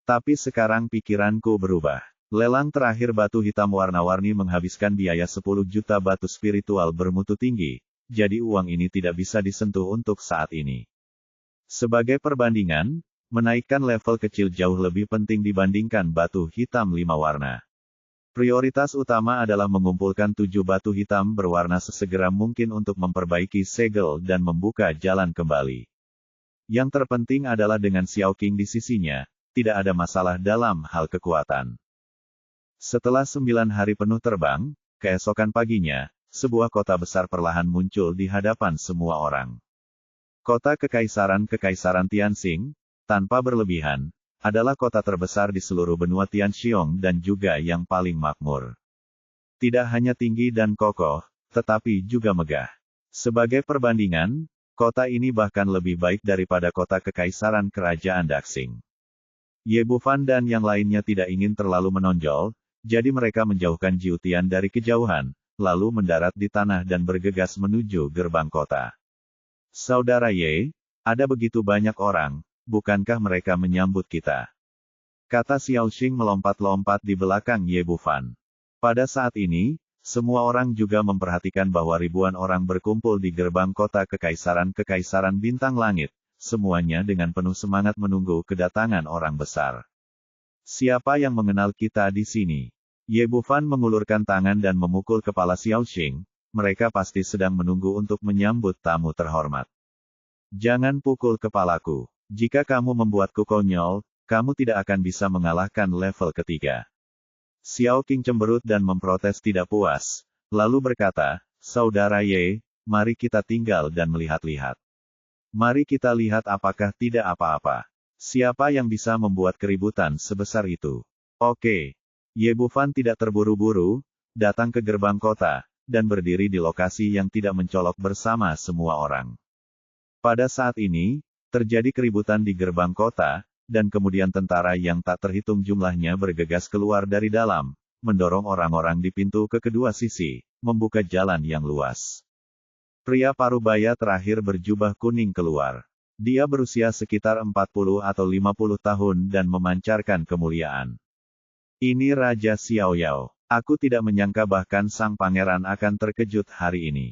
Tapi sekarang pikiranku berubah. Lelang terakhir batu hitam warna-warni menghabiskan biaya 10 juta batu spiritual bermutu tinggi, jadi uang ini tidak bisa disentuh untuk saat ini. Sebagai perbandingan, menaikkan level kecil jauh lebih penting dibandingkan batu hitam 5 warna. Prioritas utama adalah mengumpulkan 7 batu hitam berwarna sesegera mungkin untuk memperbaiki segel dan membuka jalan kembali. Yang terpenting adalah dengan Xiao Qing di sisinya, tidak ada masalah dalam hal kekuatan. Setelah 9 hari penuh terbang, keesokan paginya, sebuah kota besar perlahan muncul di hadapan semua orang. Kota Kekaisaran Tianxing, tanpa berlebihan, adalah kota terbesar di seluruh benua Tianxiong dan juga yang paling makmur. Tidak hanya tinggi dan kokoh, tetapi juga megah. Sebagai perbandingan, kota ini bahkan lebih baik daripada kota Kekaisaran Kerajaan Daxing. Ye Bufan dan yang lainnya tidak ingin terlalu menonjol, jadi mereka menjauhkan Jiutian dari kejauhan, lalu mendarat di tanah dan bergegas menuju gerbang kota. Saudara Ye, ada begitu banyak orang, bukankah mereka menyambut kita? Kata Xiao Xing melompat-lompat di belakang Ye Bufan. Pada saat ini, semua orang juga memperhatikan bahwa ribuan orang berkumpul di gerbang kota Kekaisaran Bintang Langit, semuanya dengan penuh semangat menunggu kedatangan orang besar. Siapa yang mengenal kita di sini? Ye Bufan mengulurkan tangan dan memukul kepala Xiao Xing, mereka pasti sedang menunggu untuk menyambut tamu terhormat. Jangan pukul kepalaku. Jika kamu membuatku konyol, kamu tidak akan bisa mengalahkan level ketiga. Xiao Qing cemberut dan memprotes tidak puas, lalu berkata, Saudara Ye, mari kita tinggal dan melihat-lihat. Mari kita lihat apakah tidak apa-apa. Siapa yang bisa membuat keributan sebesar itu? Oke. Ye Bufan tidak terburu-buru, datang ke gerbang kota, dan berdiri di lokasi yang tidak mencolok bersama semua orang. Pada saat ini, terjadi keributan di gerbang kota, dan kemudian tentara yang tak terhitung jumlahnya bergegas keluar dari dalam, mendorong orang-orang di pintu ke kedua sisi, membuka jalan yang luas. Pria parubaya terakhir berjubah kuning keluar. Dia berusia sekitar 40 atau 50 tahun dan memancarkan kemuliaan. Ini Raja Xiaoyao. Aku tidak menyangka bahkan sang pangeran akan terkejut hari ini.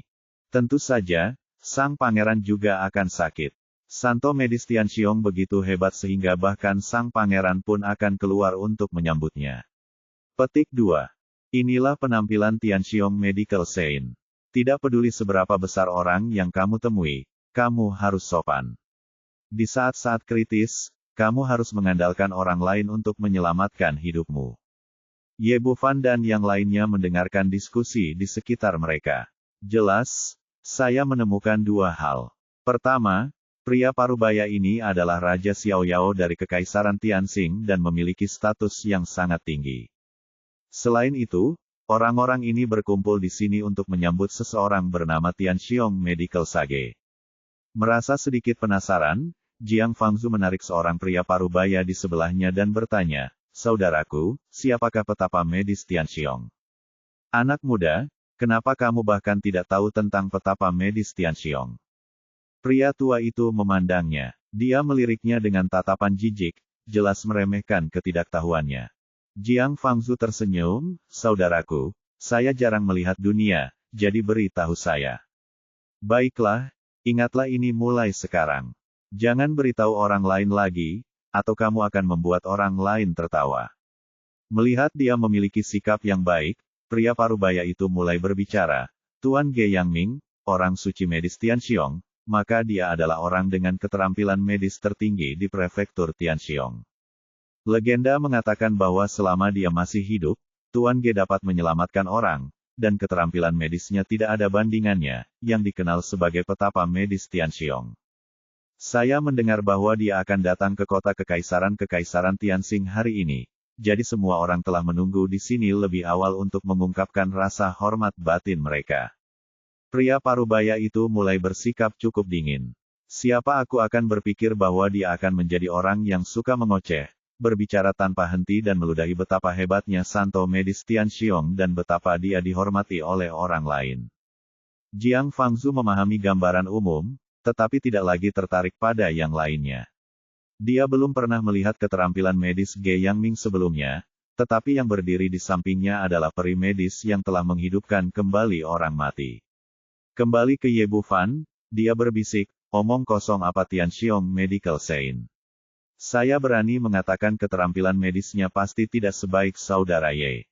Tentu saja, sang pangeran juga akan sakit. Santo medis Tianxiong begitu hebat sehingga bahkan sang pangeran pun akan keluar untuk menyambutnya. Petik 2. Inilah penampilan Tianxiong Medical Saint. Tidak peduli seberapa besar orang yang kamu temui, kamu harus sopan. Di saat-saat kritis, kamu harus mengandalkan orang lain untuk menyelamatkan hidupmu. Ye Bufan dan yang lainnya mendengarkan diskusi di sekitar mereka. Jelas, saya menemukan dua hal. Pertama, pria parubaya ini adalah Raja Xiaoyao dari Kekaisaran Tianxing dan memiliki status yang sangat tinggi. Selain itu, orang-orang ini berkumpul di sini untuk menyambut seseorang bernama Tianxiong Medical Sage. Merasa sedikit penasaran, Jiang Fangzu menarik seorang pria parubaya di sebelahnya dan bertanya, "Saudaraku, siapakah petapa medis Tianxiong?" "Anak muda, kenapa kamu bahkan tidak tahu tentang petapa medis Tianxiong?" Pria tua itu memandangnya. Dia meliriknya dengan tatapan jijik, jelas meremehkan ketidaktahuannya. Jiang Fangzu tersenyum, "Saudaraku, saya jarang melihat dunia, jadi beri tahu saya." "Baiklah, ingatlah ini mulai sekarang. Jangan beritahu orang lain lagi, atau kamu akan membuat orang lain tertawa." Melihat dia memiliki sikap yang baik, pria parubaya itu mulai berbicara, "Tuan Ge Yangming, orang suci medis Tianxiong, maka dia adalah orang dengan keterampilan medis tertinggi di prefektur Tianxiong. Legenda mengatakan bahwa selama dia masih hidup, Tuan Ge dapat menyelamatkan orang, dan keterampilan medisnya tidak ada bandingannya, yang dikenal sebagai petapa medis Tianxiong. Saya mendengar bahwa dia akan datang ke kota Kekaisaran Tianxing hari ini, jadi semua orang telah menunggu di sini lebih awal untuk mengungkapkan rasa hormat batin mereka." Pria parubaya itu mulai bersikap cukup dingin. Siapa aku akan berpikir bahwa dia akan menjadi orang yang suka mengoceh, berbicara tanpa henti dan meludahi betapa hebatnya Santo medis Tianxiong dan betapa dia dihormati oleh orang lain. Jiang Fangzu memahami gambaran umum, tetapi tidak lagi tertarik pada yang lainnya. Dia belum pernah melihat keterampilan medis Ge Yangming sebelumnya, tetapi yang berdiri di sampingnya adalah peri medis yang telah menghidupkan kembali orang mati. Kembali ke Ye Bufan, dia berbisik, "Omong kosong apa Tianxiong Medical Saint. Saya berani mengatakan keterampilan medisnya pasti tidak sebaik saudara Ye.